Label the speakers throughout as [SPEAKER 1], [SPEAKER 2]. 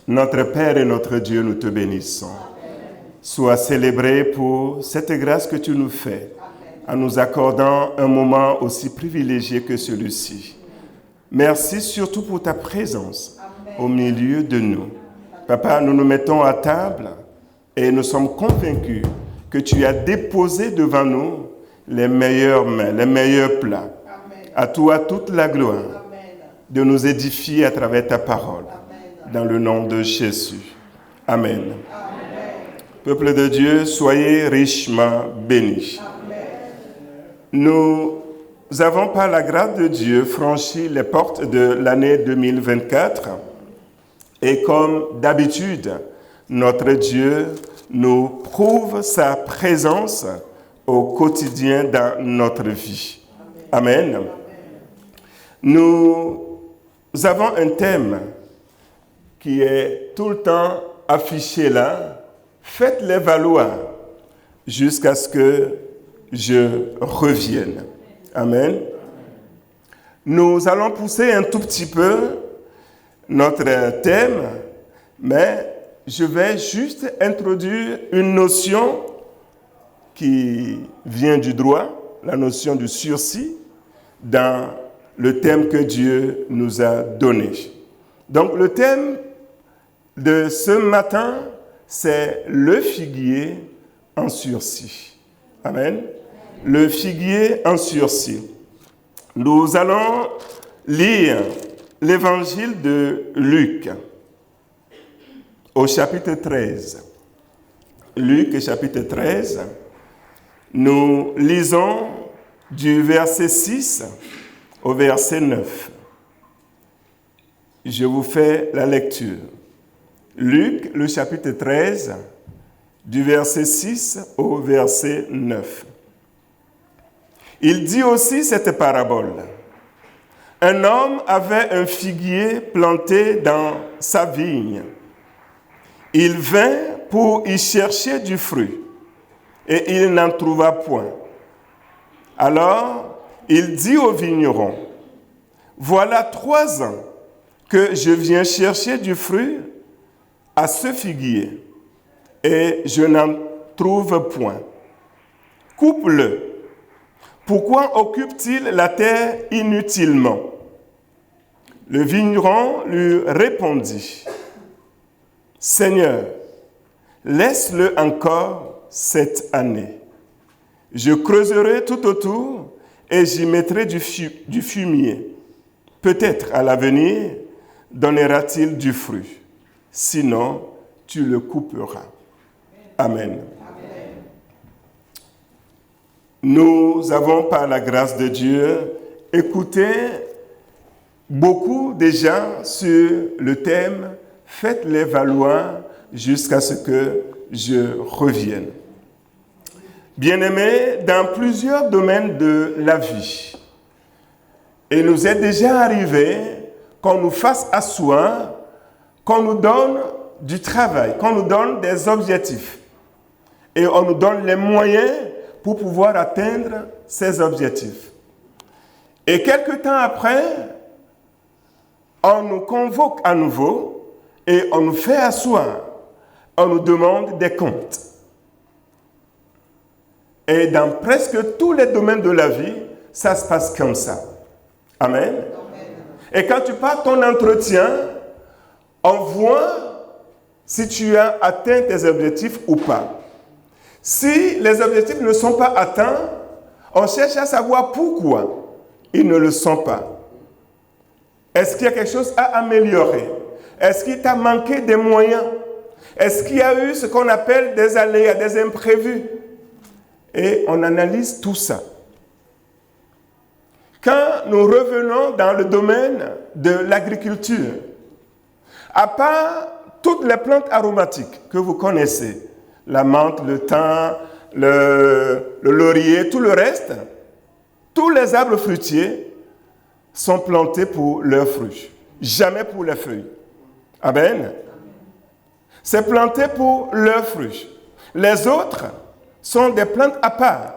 [SPEAKER 1] Notre Père et notre Dieu, nous te bénissons. Sois célébré pour cette grâce que tu nous fais, en nous accordant un moment aussi privilégié que celui-ci. Merci surtout pour ta présence au milieu de nous. Papa, nous nous mettons à table et nous sommes convaincus que tu as déposé devant nous les meilleurs mets, les meilleurs plats. À toi toute la gloire de nous édifier à travers ta parole. Dans le nom de Jésus. Amen. Peuple de Dieu, soyez richement bénis. Nous avons par la grâce de Dieu franchi les portes de l'année 2024 et comme d'habitude, notre Dieu nous prouve sa présence au quotidien dans notre vie. Amen. Nous avons un thème qui est tout le temps affiché là. Faites-les valoir jusqu'à ce que je revienne. Amen. Nous allons pousser un tout petit peu notre thème, mais je vais juste introduire une notion qui vient du droit, la notion du sursis, dans le thème que Dieu nous a donné. Donc le thème de ce matin, c'est le figuier en sursis. Amen. Le figuier en sursis. Nous allons lire l'évangile de Luc au chapitre 13. Luc, chapitre 13. Nous lisons du verset 6 au verset 9. Je vous fais la lecture. Luc, le chapitre 13, du verset 6 au verset 9. Il dit aussi cette parabole. Un homme avait un figuier planté dans sa vigne. Il vint pour y chercher du fruit, et il n'en trouva point. Alors, il dit au vigneron, « Voilà 3 ans que je viens chercher du fruit à ce figuier, et je n'en trouve point. Coupe-le. Pourquoi occupe-t-il la terre inutilement ?» Le vigneron lui répondit, « Seigneur, laisse-le encore cette année. Je creuserai tout autour et j'y mettrai du fumier. Peut-être à l'avenir donnera-t-il du fruit. Sinon, tu le couperas. » Amen. Amen. Nous avons, par la grâce de Dieu, écouté beaucoup déjà sur le thème « Faites-les valoir jusqu'à ce que je revienne ». Bien-aimés, dans plusieurs domaines de la vie, il nous est déjà arrivé qu'on nous fasse asseoir, qu'on nous donne du travail, qu'on nous donne des objectifs. Et on nous donne les moyens pour pouvoir atteindre ces objectifs. Et quelque temps après, on nous convoque à nouveau et on nous fait asseoir. On nous demande des comptes. Et dans presque tous les domaines de la vie, ça se passe comme ça. Amen. Et quand tu pars ton entretien, on voit si tu as atteint tes objectifs ou pas. Si les objectifs ne sont pas atteints, on cherche à savoir pourquoi ils ne le sont pas. Est-ce qu'il y a quelque chose à améliorer? Est-ce qu'il t'a manqué des moyens? Est-ce qu'il y a eu ce qu'on appelle des aléas, des imprévus? Et on analyse tout ça. Quand nous revenons dans le domaine de l'agriculture, à part toutes les plantes aromatiques que vous connaissez, la menthe, le thym, le laurier, tout le reste, tous les arbres fruitiers sont plantés pour leurs fruits, jamais pour les feuilles. Amen. C'est planté pour leurs fruits. Les autres sont des plantes à part.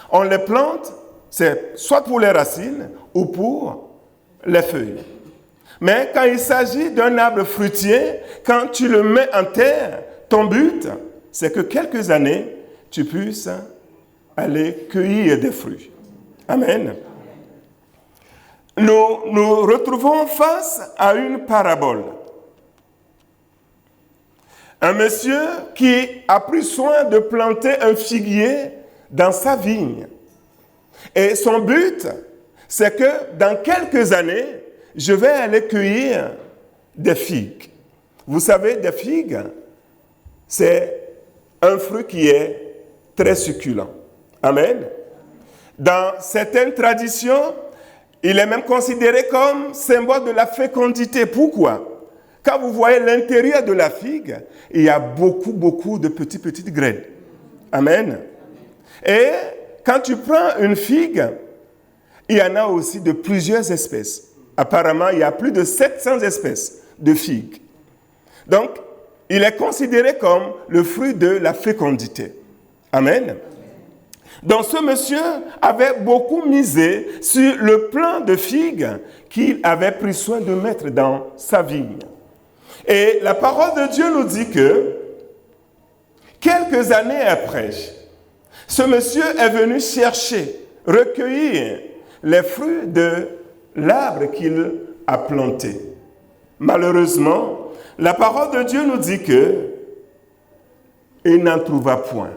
[SPEAKER 1] On les plante, c'est soit pour les racines ou pour les feuilles. Mais quand il s'agit d'un arbre fruitier, quand tu le mets en terre, ton but, c'est que quelques années, tu puisses aller cueillir des fruits. Amen. Nous nous retrouvons face à une parabole. Un monsieur qui a pris soin de planter un figuier dans sa vigne. Et son but, c'est que dans quelques années, je vais aller cueillir des figues. Vous savez, des figues, c'est un fruit qui est très succulent. Amen. Dans certaines traditions, il est même considéré comme symbole de la fécondité. Pourquoi? Quand vous voyez l'intérieur de la figue, il y a beaucoup de petites graines. Amen. Et quand tu prends une figue, il y en a aussi de plusieurs espèces. Apparemment, il y a plus de 700 espèces de figues. Donc, il est considéré comme le fruit de la fécondité. Amen. Donc, ce monsieur avait beaucoup misé sur le plant de figues qu'il avait pris soin de mettre dans sa vigne. Et la parole de Dieu nous dit que, quelques années après, ce monsieur est venu chercher, recueillir les fruits de l'arbre qu'il a planté. Malheureusement, la parole de Dieu nous dit que il n'en trouva point.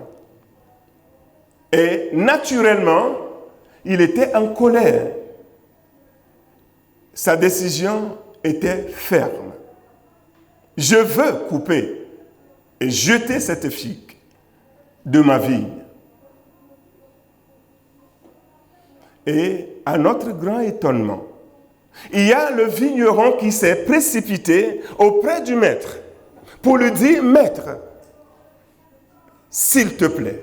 [SPEAKER 1] Et naturellement, il était en colère. Sa décision était ferme. Je veux couper et jeter cette figue de ma vigne. Et à notre grand étonnement, il y a le vigneron qui s'est précipité auprès du maître pour lui dire, « Maître, s'il te plaît,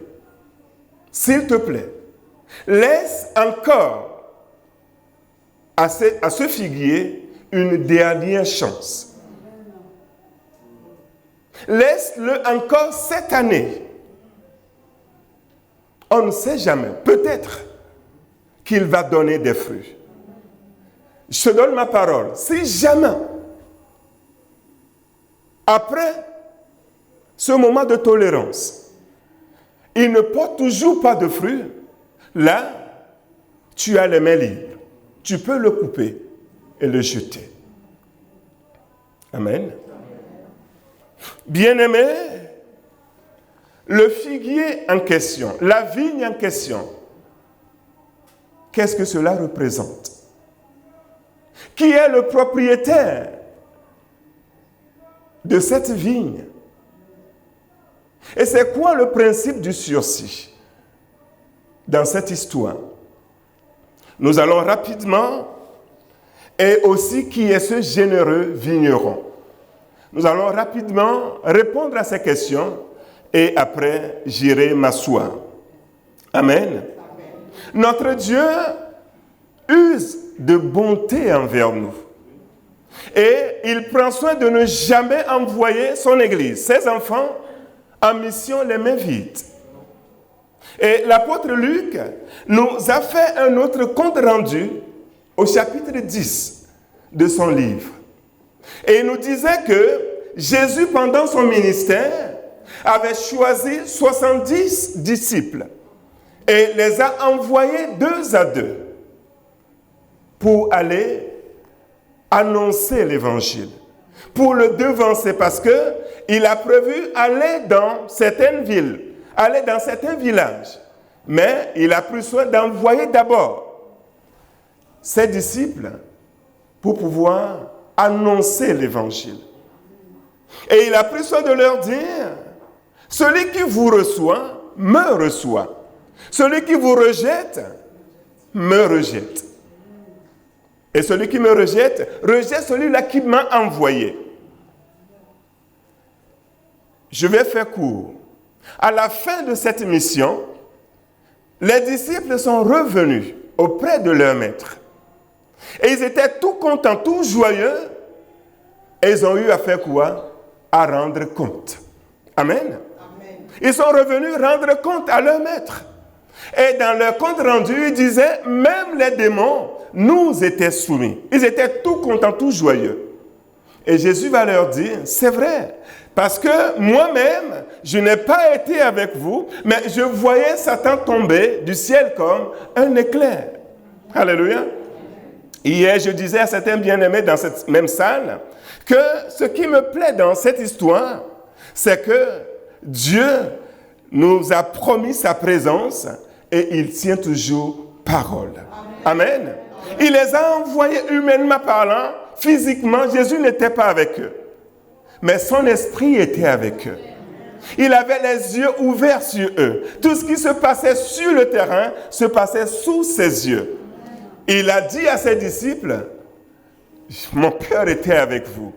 [SPEAKER 1] laisse encore à ce figuier une dernière chance. Laisse-le encore cette année. On ne sait jamais, peut-être qu'il va donner des fruits. Je te donne ma parole. Si jamais, après ce moment de tolérance, il ne porte toujours pas de fruits, là, tu as les mains libres. Tu peux le couper et le jeter. Amen. Bien-aimé, le figuier en question, la vigne en question, qu'est-ce que cela représente? Qui est le propriétaire de cette vigne? Et c'est quoi le principe du sursis dans cette histoire? Nous allons rapidement, et aussi qui est ce généreux vigneron. Nous allons rapidement répondre à ces questions et après j'irai m'asseoir. Amen. Amen. Notre Dieu use de bonté envers nous. Et il prend soin de ne jamais envoyer son Église, ses enfants, en mission les mains vides. Et l'apôtre Luc nous a fait un autre compte rendu au chapitre 10 de son livre. Et il nous disait que Jésus, pendant son ministère, avait choisi 70 disciples et les a envoyés 2 à 2 pour aller annoncer l'évangile, pour le devancer, parce qu'il a prévu aller dans certaines villes, aller dans certains villages. Mais il a pris soin d'envoyer d'abord ses disciples pour pouvoir annoncer l'évangile. Et il a pris soin de leur dire, celui qui vous reçoit, me reçoit. Celui qui vous rejette, me rejette. Et celui qui me rejette, rejette celui-là qui m'a envoyé. Je vais faire court. À la fin de cette mission, les disciples sont revenus auprès de leur maître. Et ils étaient tout contents, tout joyeux. Et ils ont eu à faire quoi? À rendre compte. Amen. Amen. Ils sont revenus rendre compte à leur maître. Et dans leur compte rendu, ils disaient, même les démons nous étaient soumis. Ils étaient tout contents, tout joyeux. Et Jésus va leur dire, c'est vrai, parce que moi-même, je n'ai pas été avec vous, mais je voyais Satan tomber du ciel comme un éclair. Alléluia. Hier, je disais à certains bien-aimés dans cette même salle que ce qui me plaît dans cette histoire, c'est que Dieu nous a promis sa présence et il tient toujours parole. Amen. Il les a envoyés humainement parlant, physiquement, Jésus n'était pas avec eux. Mais son esprit était avec eux. Il avait les yeux ouverts sur eux. Tout ce qui se passait sur le terrain se passait sous ses yeux. Il a dit à ses disciples, mon cœur était avec vous.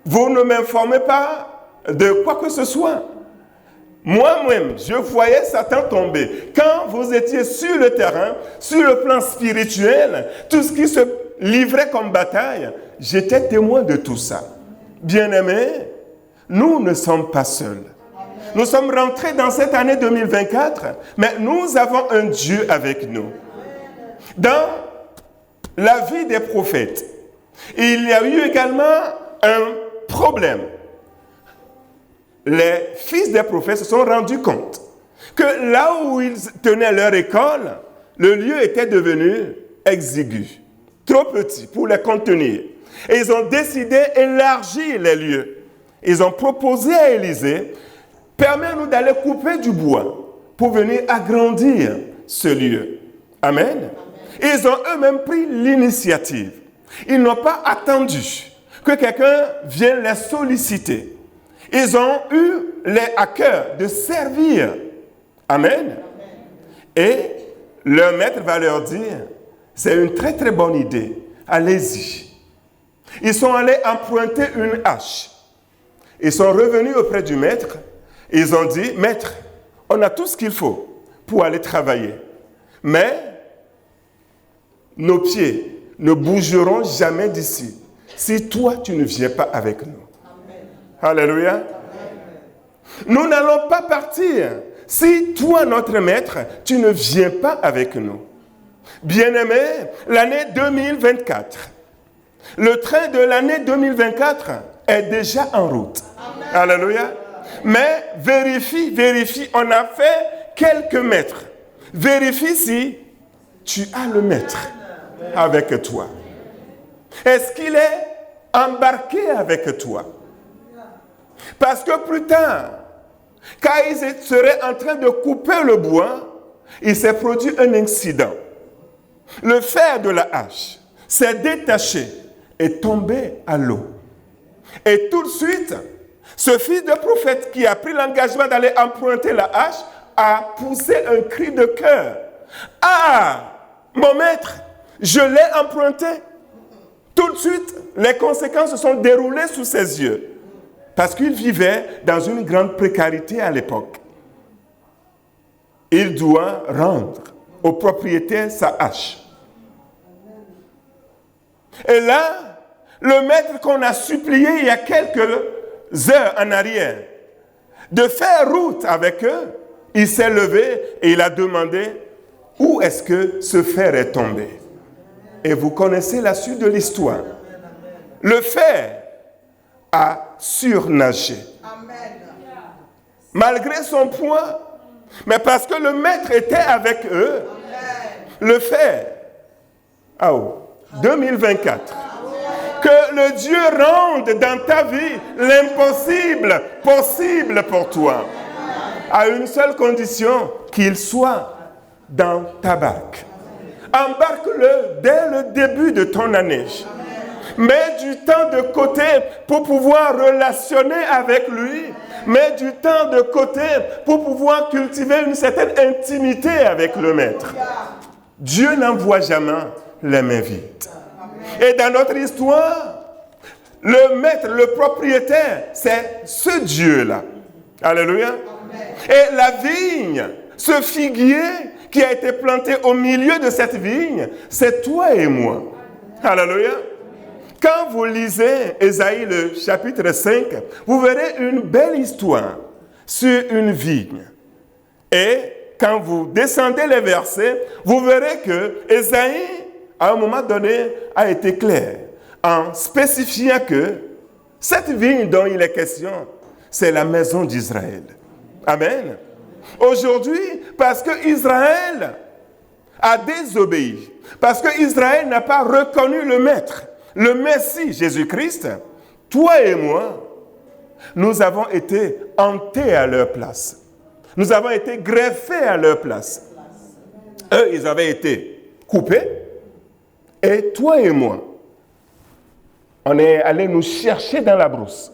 [SPEAKER 1] Vous ne m'informez pas de quoi que ce soit. Moi-même, je voyais Satan tomber. Quand vous étiez sur le terrain, sur le plan spirituel, tout ce qui se livrait comme bataille, j'étais témoin de tout ça. Bien-aimés, nous ne sommes pas seuls. Nous sommes rentrés dans cette année 2024, mais nous avons un Dieu avec nous. Dans la vie des prophètes, il y a eu également un problème. Les fils des prophètes se sont rendus compte que là où ils tenaient leur école, le lieu était devenu exigu, trop petit pour les contenir. Et ils ont décidé d'élargir les lieux. Ils ont proposé à Élisée, permets-nous d'aller couper du bois pour venir agrandir ce lieu. Amen. Ils ont eux-mêmes pris l'initiative. Ils n'ont pas attendu que quelqu'un vienne les solliciter. Ils ont eu à cœur de servir. Amen. Et leur maître va leur dire, c'est une très très bonne idée, allez-y. Ils sont allés emprunter une hache. Ils sont revenus auprès du maître. Ils ont dit, maître, on a tout ce qu'il faut pour aller travailler. Mais nos pieds ne bougeront jamais d'ici si toi, tu ne viens pas avec nous. Amen. Alléluia. Amen. Nous n'allons pas partir si toi, notre maître, tu ne viens pas avec nous. Bien-aimés, l'année 2024, le train de l'année 2024 est déjà en route. Amen. Alléluia. Mais vérifie, on a fait quelques mètres. Vérifie si tu as le maître avec toi. Est-ce qu'il est embarqué avec toi? Parce que plus tard, quand ils seraient en train de couper le bois, il s'est produit un incident. Le fer de la hache s'est détaché et tombé à l'eau. Et tout de suite, ce fils de prophète qui a pris l'engagement d'aller emprunter la hache a poussé un cri de cœur. « Ah, mon maître, je l'ai emprunté. » Tout de suite, les conséquences se sont déroulées sous ses yeux. Parce qu'il vivait dans une grande précarité à l'époque. Il doit rendre au propriétaire sa hache. Et là, le maître qu'on a supplié il y a quelques heures en arrière de faire route avec eux, il s'est levé et il a demandé où est-ce que ce fer est tombé. Et vous connaissez la suite de l'histoire. Le fer a surnagé. Malgré son poids, mais parce que le maître était avec eux, le fer, 2024, que le Dieu rende dans ta vie l'impossible possible pour toi, à une seule condition, qu'il soit dans ta barque. Embarque-le dès le début de ton année. Mets du temps de côté pour pouvoir relationner avec lui. Mets du temps de côté pour pouvoir cultiver une certaine intimité avec le maître. Dieu n'envoie jamais les mains vides. Et dans notre histoire, le maître, le propriétaire, c'est ce Dieu-là. Alléluia. Et la vigne, ce figuier qui a été planté au milieu de cette vigne, c'est toi et moi. Alléluia. Quand vous lisez Ésaïe le chapitre 5, vous verrez une belle histoire sur une vigne. Et quand vous descendez les versets, vous verrez que Ésaïe à un moment donné, a été clair en spécifiant que cette vigne dont il est question, c'est la maison d'Israël. Amen. Aujourd'hui, parce que Israël a désobéi, parce que Israël n'a pas reconnu le Maître, le Messie Jésus-Christ, toi et moi, nous avons été hantés à leur place. Nous avons été greffés à leur place. Eux, ils avaient été coupés. Et toi et moi, on est allé nous chercher dans la brousse.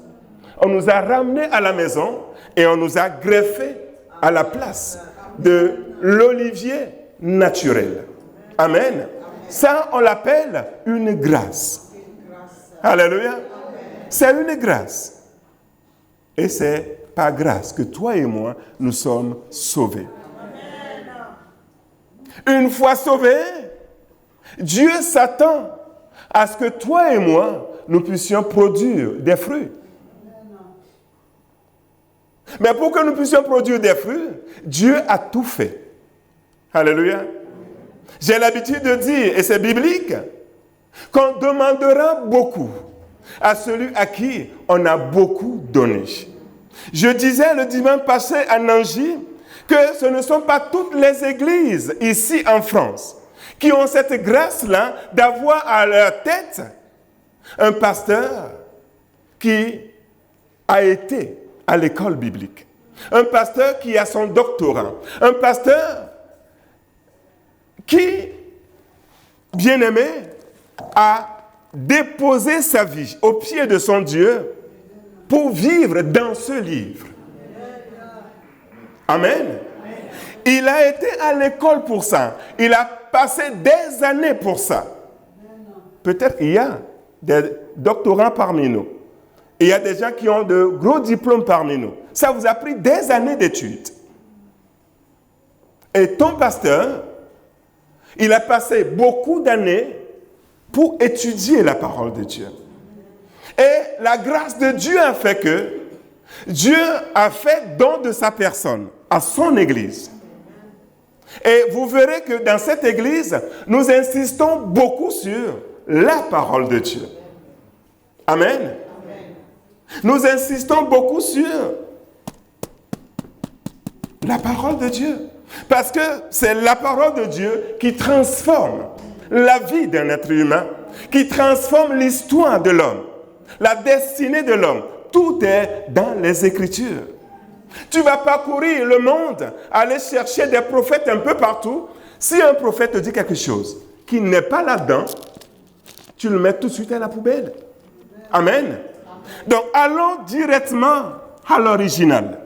[SPEAKER 1] On nous a ramenés à la maison et on nous a greffés à la place de l'olivier naturel. Amen. Ça, on l'appelle une grâce. Alléluia. C'est une grâce. Et c'est par grâce que toi et moi, nous sommes sauvés. Une fois sauvés, Dieu s'attend à ce que toi et moi, nous puissions produire des fruits. Mais pour que nous puissions produire des fruits, Dieu a tout fait. Alléluia. J'ai l'habitude de dire, et c'est biblique, qu'on demandera beaucoup à celui à qui on a beaucoup donné. Je disais le dimanche passé à Nangy que ce ne sont pas toutes les églises ici en France qui ont cette grâce-là d'avoir à leur tête un pasteur qui a été à l'école biblique, un pasteur qui a son doctorat, un pasteur qui, bien aimé, a déposé sa vie au pied de son Dieu pour vivre dans ce livre. Amen. Il a été à l'école pour ça. Il a passé des années pour ça. Peut-être qu'il y a des doctorants parmi nous. Il y a des gens qui ont de gros diplômes parmi nous. Ça vous a pris des années d'études. Et ton pasteur, il a passé beaucoup d'années pour étudier la parole de Dieu. Et la grâce de Dieu a fait que Dieu a fait don de sa personne à son Église. Et vous verrez que dans cette Église, nous insistons beaucoup sur la parole de Dieu. Amen. Nous insistons beaucoup sur la parole de Dieu. Parce que c'est la parole de Dieu qui transforme la vie d'un être humain, qui transforme l'histoire de l'homme, la destinée de l'homme. Tout est dans les Écritures. Tu vas parcourir le monde, aller chercher des prophètes un peu partout. Si un prophète te dit quelque chose qui n'est pas là-dedans, tu le mets tout de suite à la poubelle. Amen. Donc, allons directement à l'original.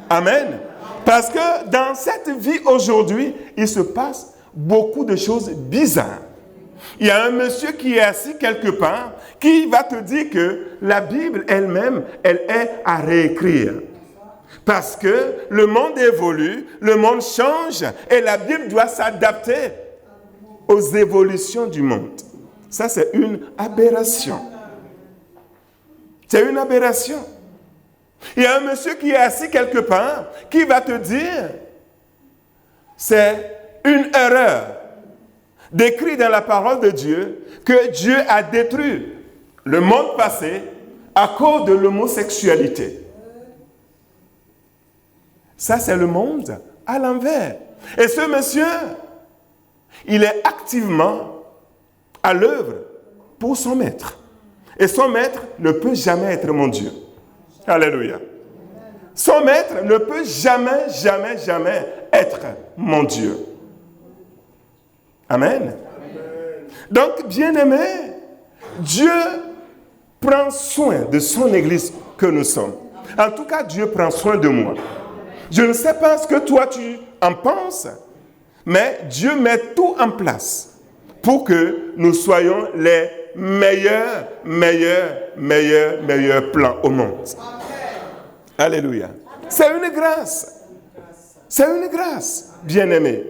[SPEAKER 1] Amen. Parce que dans cette vie aujourd'hui, il se passe beaucoup de choses bizarres. Il y a un monsieur qui est assis quelque part, qui va te dire que la Bible elle-même, elle est à réécrire. Parce que le monde évolue, le monde change, et la Bible doit s'adapter aux évolutions du monde. Ça, c'est une aberration. C'est une aberration. Il y a un monsieur qui est assis quelque part, qui va te dire, c'est une erreur décrit dans la parole de Dieu que Dieu a détruit le monde passé à cause de l'homosexualité. Ça, c'est le monde à l'envers. Et ce monsieur, il est activement à l'œuvre pour son maître. Et son maître ne peut jamais être mon Dieu. Alléluia. Son maître ne peut jamais, jamais, jamais être mon Dieu. Amen. Donc, bien-aimé, Dieu prend soin de son Église que nous sommes. En tout cas, Dieu prend soin de moi. Je ne sais pas ce que toi tu en penses, mais Dieu met tout en place pour que nous soyons les meilleurs plans au monde. Alléluia. C'est une grâce. C'est une grâce, bien-aimé.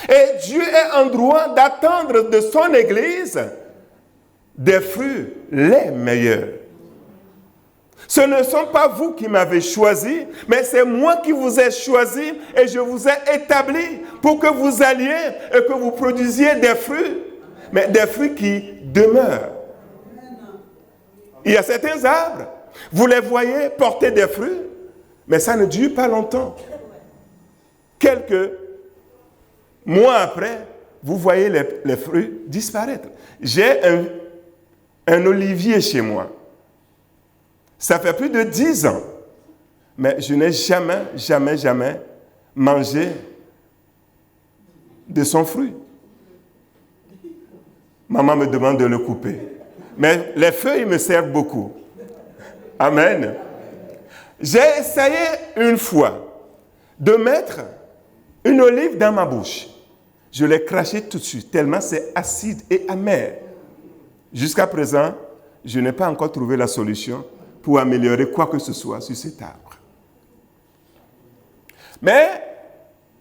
[SPEAKER 1] Et Dieu est en droit d'attendre de son Église des fruits les meilleurs. Ce ne sont pas vous qui m'avez choisi, mais c'est moi qui vous ai choisi et je vous ai établi pour que vous alliez et que vous produisiez des fruits mais des fruits qui demeurent. Il y a certains arbres, vous les voyez porter des fruits, mais ça ne dure pas longtemps. Quelques mois après, vous voyez les fruits disparaître. J'ai un olivier chez moi. Ça fait plus de 10 ans, mais je n'ai jamais mangé de son fruit. Maman me demande de le couper. Mais les feuilles me servent beaucoup. Amen. J'ai essayé une fois de mettre une olive dans ma bouche. Je l'ai craché tout de suite, tellement c'est acide et amer. Jusqu'à présent, je n'ai pas encore trouvé la solution pour améliorer quoi que ce soit sur cet arbre. Mais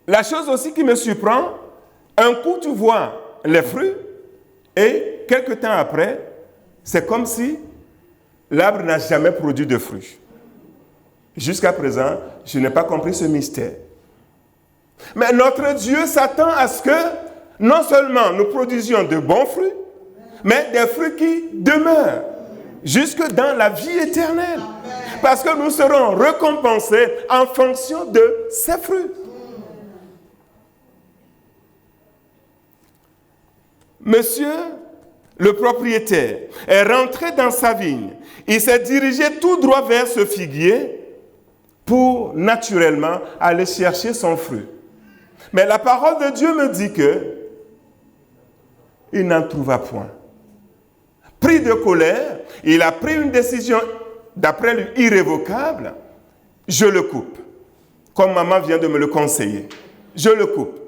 [SPEAKER 1] la chose aussi qui me surprend, un coup tu vois les fruits et quelque temps après, c'est comme si l'arbre n'a jamais produit de fruits. Jusqu'à présent, je n'ai pas compris ce mystère. Mais notre Dieu s'attend à ce que non seulement nous produisions de bons fruits, mais des fruits qui demeurent jusque dans la vie éternelle. Parce que nous serons récompensés en fonction de ces fruits. Monsieur, le propriétaire, est rentré dans sa vigne. Il s'est dirigé tout droit vers ce figuier pour naturellement aller chercher son fruit. Mais la parole de Dieu me dit que il n'en trouva point. Pris de colère, il a pris une décision, d'après lui, irrévocable. Je le coupe. Comme maman vient de me le conseiller. Je le coupe.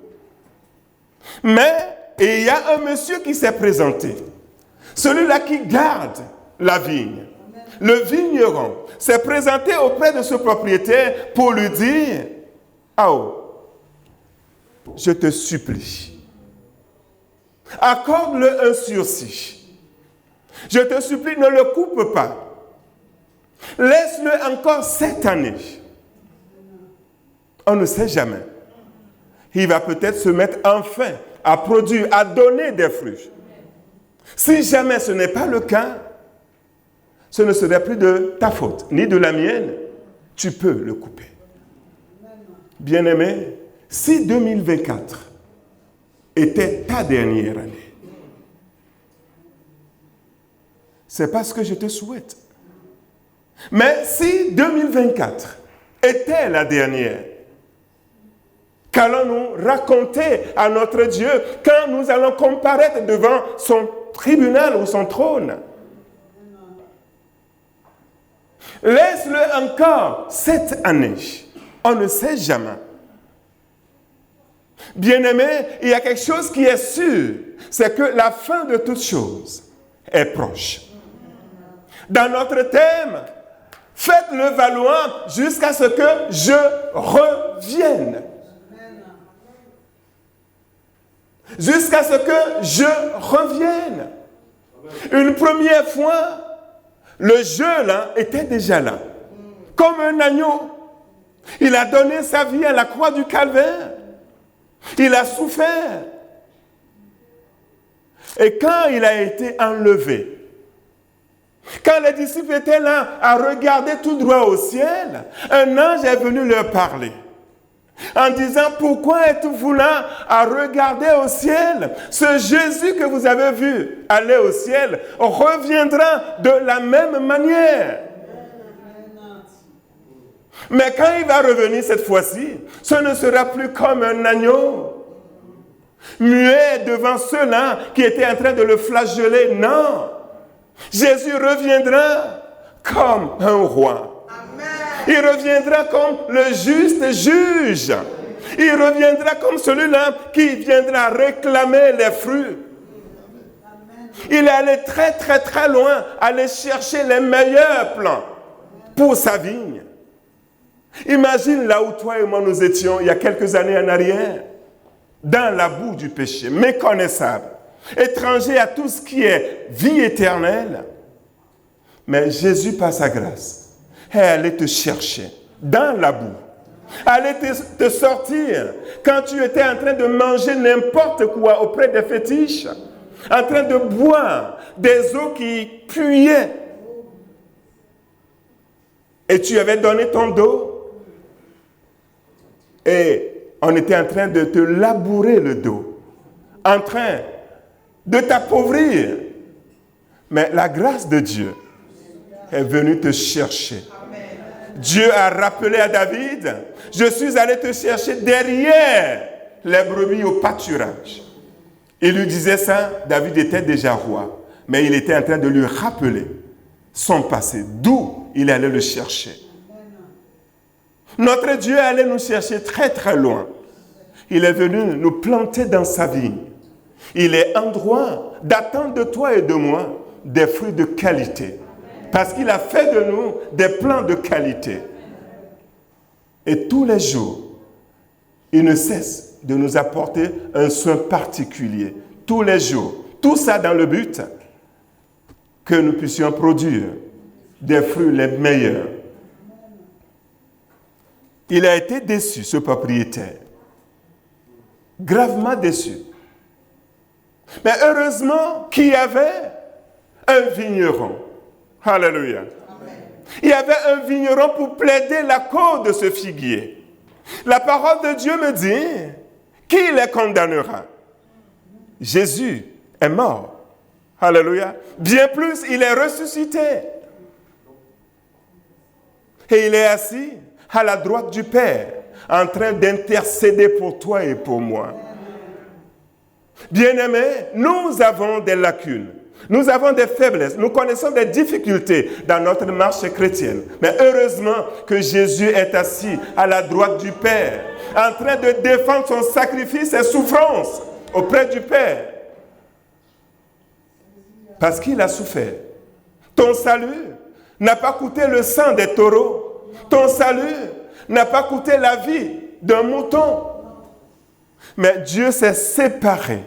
[SPEAKER 1] Mais il y a un monsieur qui s'est présenté. Celui-là qui garde la vigne. Le vigneron s'est présenté auprès de ce propriétaire pour lui dire « Oh, je te supplie, accorde-le un sursis. Je te supplie, ne le coupe pas. Laisse-le encore 7 années. On ne sait jamais. Il va peut-être se mettre enfin à produire, à donner des fruits. Si jamais ce n'est pas le cas, ce ne serait plus de ta faute, ni de la mienne. Tu peux le couper. Bien-aimé, si 2024 était ta dernière année, c'est pas ce que je te souhaite. Mais si 2024 était la dernière, qu'allons-nous raconter à notre Dieu quand nous allons comparaître devant son tribunal ou son trône? Laisse-le encore 7 années. On ne sait jamais. Bien-aimé, il y a quelque chose qui est sûr, c'est que la fin de toutes choses est proche. Dans notre thème, faites-le valoir jusqu'à ce que je revienne. Jusqu'à ce que je revienne. Une première fois, le jeu là était déjà là. Comme un agneau. Il a donné sa vie à la croix du calvaire. Il a souffert. Et quand il a été enlevé, quand les disciples étaient là à regarder tout droit au ciel, un ange est venu leur parler en disant « Pourquoi êtes-vous là à regarder au ciel? Ce Jésus que vous avez vu aller au ciel reviendra de la même manière. » Mais quand il va revenir cette fois-ci, ce ne sera plus comme un agneau, muet devant ceux-là qui étaient en train de le flageller. Non, Jésus reviendra comme un roi. Amen. Il reviendra comme le juste juge. Il reviendra comme celui-là qui viendra réclamer les fruits. Amen. Il est allé très très très loin, aller chercher les meilleurs plans pour sa vigne. Imagine là où toi et moi nous étions il y a quelques années en arrière, dans la boue du péché, méconnaissable, étranger à tout ce qui est vie éternelle. Mais Jésus, par sa grâce, est allé te chercher dans la boue, allé te sortir quand tu étais en train de manger n'importe quoi auprès des fétiches, en train de boire des eaux qui puaient. Et tu avais donné ton dos. Et on était en train de te labourer le dos, en train de t'appauvrir. Mais la grâce de Dieu est venue te chercher. Dieu a rappelé à David, je suis allé te chercher derrière les brebis au pâturage. Il lui disait ça, David était déjà roi, mais il était en train de lui rappeler son passé, d'où il allait le chercher. Notre Dieu allait nous chercher très très loin. Il est venu nous planter dans sa vigne. Il est en droit d'attendre de toi et de moi des fruits de qualité. Parce qu'il a fait de nous des plants de qualité. Et tous les jours, il ne cesse de nous apporter un soin particulier. Tous les jours. Tout ça dans le but que nous puissions produire des fruits les meilleurs. Il a été déçu, ce propriétaire. Gravement déçu. Mais heureusement qu'il y avait un vigneron. Alléluia. Il y avait un vigneron pour plaider la cause de ce figuier. La parole de Dieu me dit, qui les condamnera? Jésus est mort. Alléluia. Bien plus, il est ressuscité. Et il est assis à la droite du Père, en train d'intercéder pour toi et pour moi. Bien-aimés, nous avons des lacunes. Nous avons des faiblesses, nous connaissons des difficultés dans notre marche chrétienne. Mais heureusement que Jésus est assis à la droite du Père, en train de défendre son sacrifice et souffrance auprès du Père. Parce qu'il a souffert. Ton salut n'a pas coûté le sang des taureaux. Ton salut n'a pas coûté la vie d'un mouton. Mais Dieu s'est séparé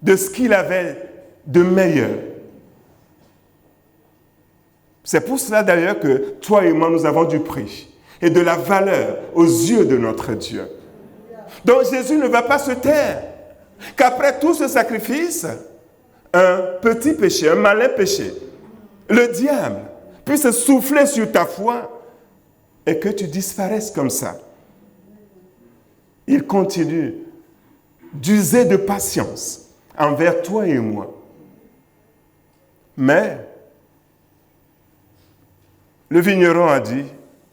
[SPEAKER 1] de ce qu'il avait de meilleur. C'est pour cela d'ailleurs que toi et moi, nous avons du prix et de la valeur aux yeux de notre Dieu. Donc Jésus ne va pas se taire, qu'après tout ce sacrifice, un petit péché, un malin péché, le diable puisse souffler sur ta foi et que tu disparaisses comme ça. Il continue d'user de patience envers toi et moi. Mais le vigneron a dit,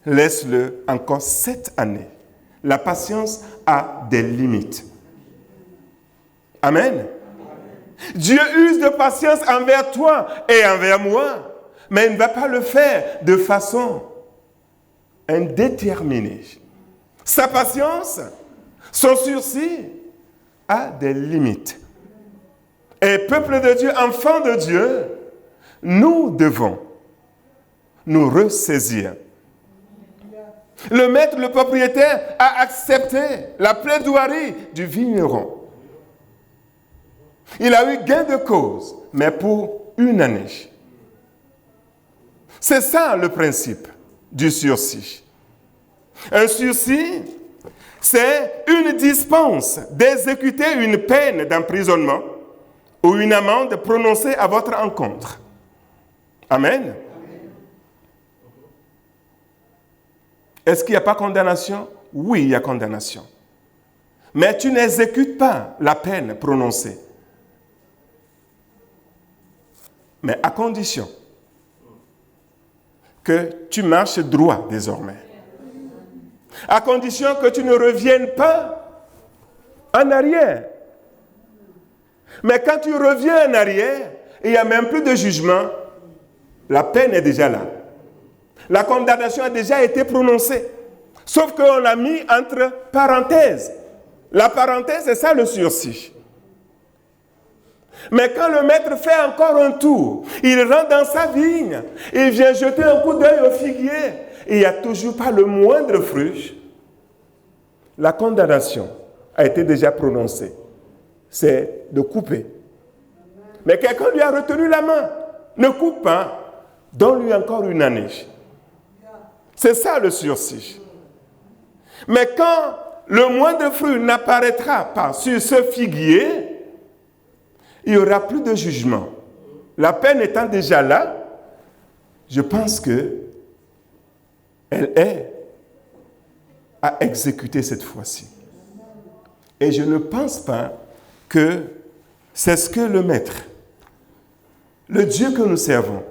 [SPEAKER 1] laisse-le encore 7 années. La patience a des limites. Amen. Dieu use de patience envers toi et envers moi, mais il ne va pas le faire de façon indéterminée. Sa patience, son sursis a des limites. Et peuple de Dieu, enfants de Dieu, nous devons nous ressaisir. Le maître, le propriétaire, a accepté la plaidoirie du vigneron. Il a eu gain de cause, mais pour 1 année. C'est ça le principe du sursis. Un sursis, c'est une dispense d'exécuter une peine d'emprisonnement ou une amende prononcée à votre encontre. Amen. Est-ce qu'il n'y a pas condamnation? Oui, il y a condamnation. Mais tu n'exécutes pas la peine prononcée. Mais à condition que tu marches droit désormais. À condition que tu ne reviennes pas en arrière. Mais quand tu reviens en arrière, il n'y a même plus de jugement, la peine est déjà là. La condamnation a déjà été prononcée. Sauf qu'on l'a mis entre parenthèses. La parenthèse, c'est ça le sursis. Mais quand le maître fait encore un tour, il rentre dans sa vigne, il vient jeter un coup d'œil au figuier, et il n'y a toujours pas le moindre fruit. La condamnation a été déjà prononcée. C'est de couper. Mais quelqu'un lui a retenu la main. Ne coupe pas, donne-lui encore 1 année. C'est ça le sursis. Mais quand le moindre fruit n'apparaîtra pas sur ce figuier, il n'y aura plus de jugement. La peine étant déjà là, je pense qu'elle est à exécuter cette fois-ci. Et je ne pense pas que c'est ce que le Maître, le Dieu que nous servons,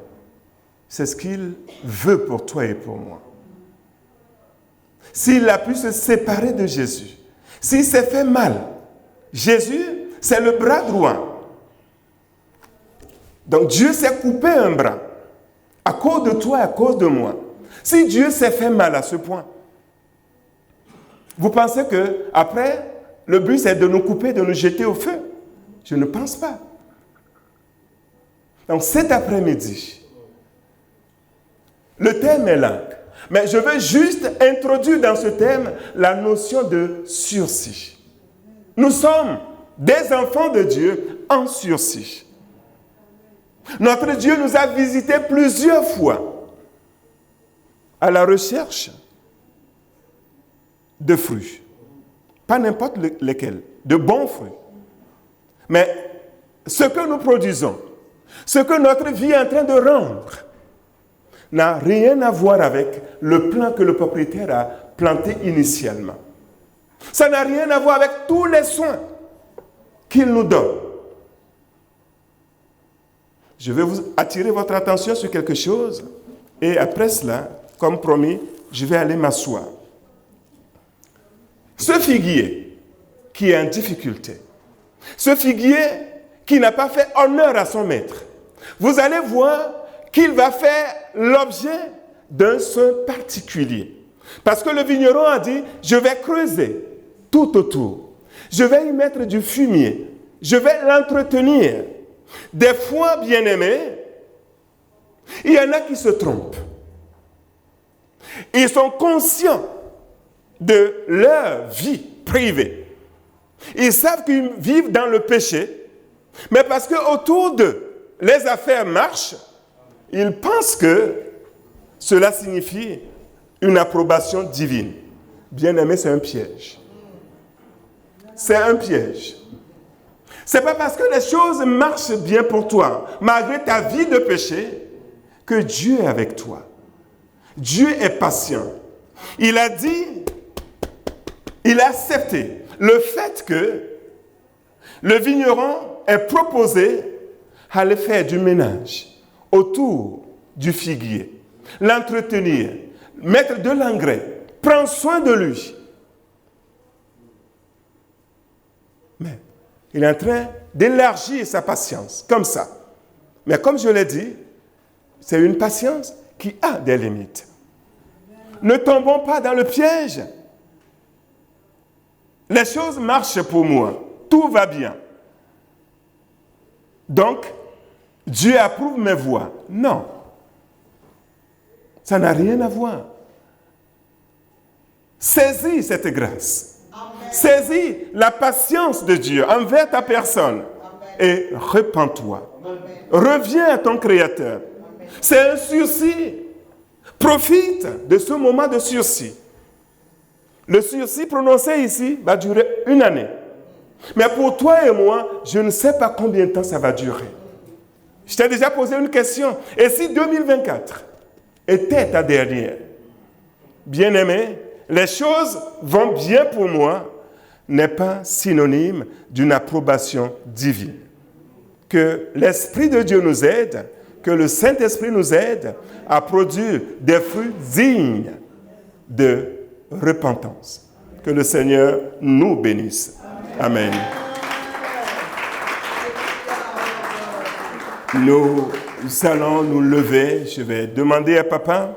[SPEAKER 1] c'est ce qu'il veut pour toi et pour moi. S'il a pu se séparer de Jésus, s'il s'est fait mal, Jésus, c'est le bras droit. Donc Dieu s'est coupé un bras à cause de toi et à cause de moi. Si Dieu s'est fait mal à ce point, vous pensez qu'après, le but c'est de nous couper, de nous jeter au feu? Je ne pense pas. Donc cet après-midi, le thème est là. Mais je veux juste introduire dans ce thème la notion de sursis. Nous sommes des enfants de Dieu en sursis. Notre Dieu nous a visités plusieurs fois à la recherche de fruits. Pas n'importe lesquels, de bons fruits. Mais ce que nous produisons, ce que notre vie est en train de rendre, n'a rien à voir avec le plan que le propriétaire a planté initialement. Ça n'a rien à voir avec tous les soins qu'il nous donne. Je vais vous attirer votre attention sur quelque chose et après cela, comme promis, je vais aller m'asseoir. Ce figuier qui est en difficulté, ce figuier qui n'a pas fait honneur à son maître, vous allez voir qu'il va faire l'objet d'un soin particulier. Parce que le vigneron a dit, je vais creuser tout autour. Je vais y mettre du fumier. Je vais l'entretenir. Des fois, bien-aimés, il y en a qui se trompent. Ils sont conscients de leur vie privée. Ils savent qu'ils vivent dans le péché, mais parce qu'autour d'eux, les affaires marchent, ils pensent que cela signifie une approbation divine. Bien-aimé, c'est un piège. C'est un piège. Ce n'est pas parce que les choses marchent bien pour toi, malgré ta vie de péché, que Dieu est avec toi. Dieu est patient. Il a dit, il a accepté le fait que le vigneron ait proposé d'aller faire du ménage autour du figuier, l'entretenir, mettre de l'engrais, prendre soin de lui. Mais il est en train d'élargir sa patience, comme ça. Mais comme je l'ai dit, c'est une patience qui a des limites. Ne tombons pas dans le piège. Les choses marchent pour moi. Tout va bien. Donc, Dieu approuve mes voies. Non. Ça n'a rien à voir. Saisis cette grâce. Amen. Saisis la patience de Dieu envers ta personne. Amen. Et repens-toi. Amen. Reviens à ton Créateur. Amen. C'est un sursis. Profite de ce moment de sursis. Le sursis prononcé ici va durer 1 année. Mais pour toi et moi, je ne sais pas combien de temps ça va durer. Je t'ai déjà posé une question. Et si 2024 était ta dernière? Bien-aimé, les choses vont bien pour moi n'est pas synonyme d'une approbation divine. Que l'Esprit de Dieu nous aide, que le Saint-Esprit nous aide à produire des fruits dignes de repentance. Que le Seigneur nous bénisse. Amen. Nous allons nous lever. Je vais demander à Papa